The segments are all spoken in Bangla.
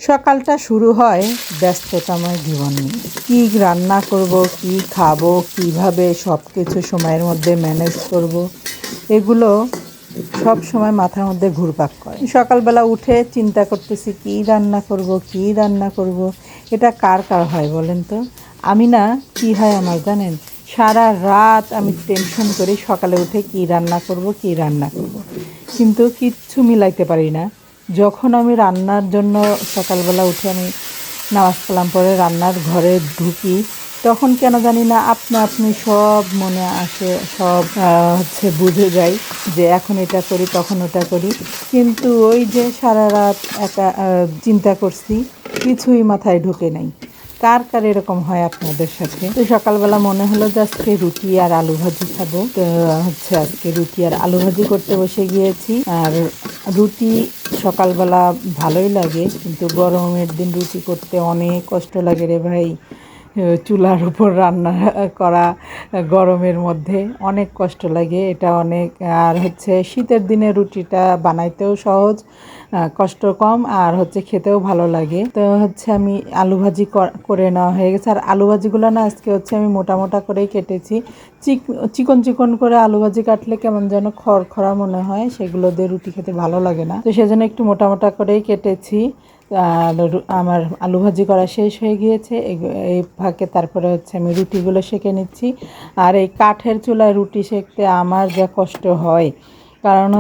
সকালটা শুরু হয় ব্যস্ততাময় জীবন নিয়ে। কী রান্না করব, কী খাবো, কীভাবে সব কিছু সময়ের মধ্যে ম্যানেজ করব, এগুলো সব সময় মাথার মধ্যে ঘুরপাক করে। সকালবেলা উঠে চিন্তা করতেছি কী রান্না করব, কী রান্না করব। এটা কার কার হয় বলেন তো? আমি না, কী হয় আমার জানেন, সারা রাত আমি টেনশন করি সকালে উঠে কী রান্না করব, কী রান্না করব, কিন্তু কিচ্ছু মিলাইতে পারি না। যখন আমি রান্নার জন্য সকালবেলা উঠে আমি নামাজ কালাম পরে রান্নার ঘরে ঢুকি, তখন কেন জানি না আপনা আপনি সব মনে আসে, সব বুঝে যাই যে এখন এটা করি তখন ওটা করি। কিন্তু ওই যে সারা রাত একা চিন্তা করছি, কিছুই মাথায় ঢোকে নাই। কার কার এরকম হয় আপনাদের সাথে? তো সকালবেলা মনে হলো যে আজকে রুটি আর আলু ভাজি খাবো। তো আজকে রুটি আর আলু ভাজি করতে বসে গিয়েছি। আর রুটি সকালবেলা ভালোই লাগে, কিন্তু গরমের দিন রুটি করতে অনেক কষ্ট লাগে রে ভাই। চুলার উপর রান্না করা গরমের মধ্যে অনেক কষ্ট লাগে, এটা অনেক। আর শীতের দিনে রুটিটা বানাইতেও সহজ, কষ্ট কম, আর খেতেও ভালো লাগে। তো আমি আলু ভাজি করে নেওয়া হয়ে গেছে। আর আলু ভাজিগুলো না আজকে আমি মোটা মোটা করেই কেটেছি। চিকন চিকন করে আলু ভাজি কাটলে কেমন যেন খড়খড়া মনে হয়, সেগুলো দিয়ে রুটি খেতে ভালো লাগে না। তো সেজন্য একটু মোটা মোটা করেই কেটেছি। আর আমার আলু ভাজি করা শেষ হয়ে গিয়েছে। এই ফাঁকে তারপরে আমি রুটিগুলো সেঁকে নিচ্ছি। আর এই কাঠের চুলায় রুটি সেঁকতে আমার যা কষ্ট হয়, কারণ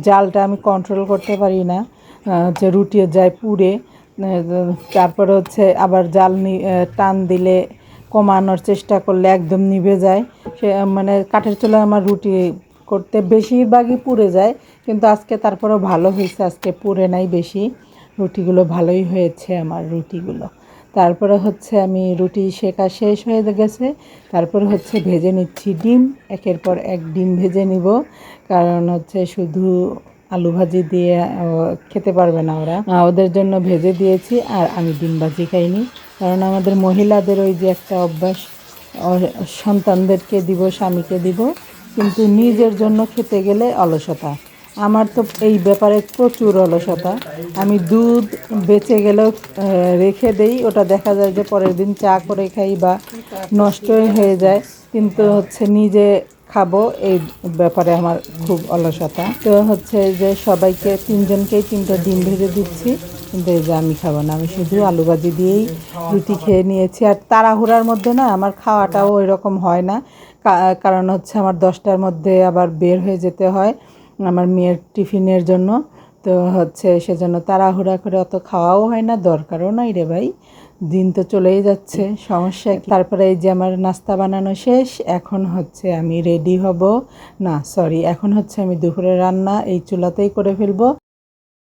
জালটা আমি কন্ট্রোল করতে পারি না, রুটি যায় পুড়ে। তারপরে আবার জাল টান দিলে, কমানোর চেষ্টা করলে একদম নিভে যায়। সে মানে কাঠের চুলায় আমার রুটি করতে বেশিরভাগই পুড়ে যায়, কিন্তু আজকে তারপরেও ভালো হয়েছে, আজকে পুড়ে নাই বেশি, রুটিগুলো ভালোই হয়েছে আমার রুটিগুলো। তারপরে আমি রুটি সেকা শেষ হয়ে গেছে। তারপরে ভেজে নিচ্ছি ডিম, একের পর এক ডিম ভেজে নিব, কারণ শুধু আলু ভাজি দিয়ে খেতে পারবে না ওরা, ওদের জন্য ভেজে দিয়েছি। আর আমি ডিম ভাজি খাইনি, কারণ আমাদের মহিলাদের ওই যে একটা অভ্যাস, সন্তানদেরকে দিব, স্বামীকে দিব, কিন্তু নিজের জন্য খেতে গেলে অলসতা। আমার তো এই ব্যাপারে প্রচুর অলসতা। আমি দুধ বেঁচে গেলেও রেখে দেই, ওটা দেখা যায় যে পরের দিন চা করে খাই বা নষ্টই হয়ে যায়, কিন্তু নিজে খাবো এই ব্যাপারে আমার খুব অলসতা। তো যে সবাইকে, তিনজনকেই 3টা ডিম ভেজে দিচ্ছি, কিন্তু এই যে আমি খাবো না, আমি শুধু আলু ভাজি দিয়েই রুটি খেয়ে নিয়েছি। আর তাড়াহুড়ার মধ্যে না আমার খাওয়াটাও ওই রকম হয় না, কারণ আমার 10টার মধ্যে আবার বের হয়ে যেতে হয় আমার মেয়ের টিফিনের জন্য। তো সেজন্য তাড়াহুড়া করে অত খাওয়াও হয় না, দরকারও নাই রে ভাই, দিন তো চলেই যাচ্ছে, সমস্যা। তারপরে এই যে আমার নাস্তা বানানো শেষ, এখন আমি রেডি হব, না সরি, এখন আমি দুপুরে রান্না এই চুলাতেই করে ফেলবো।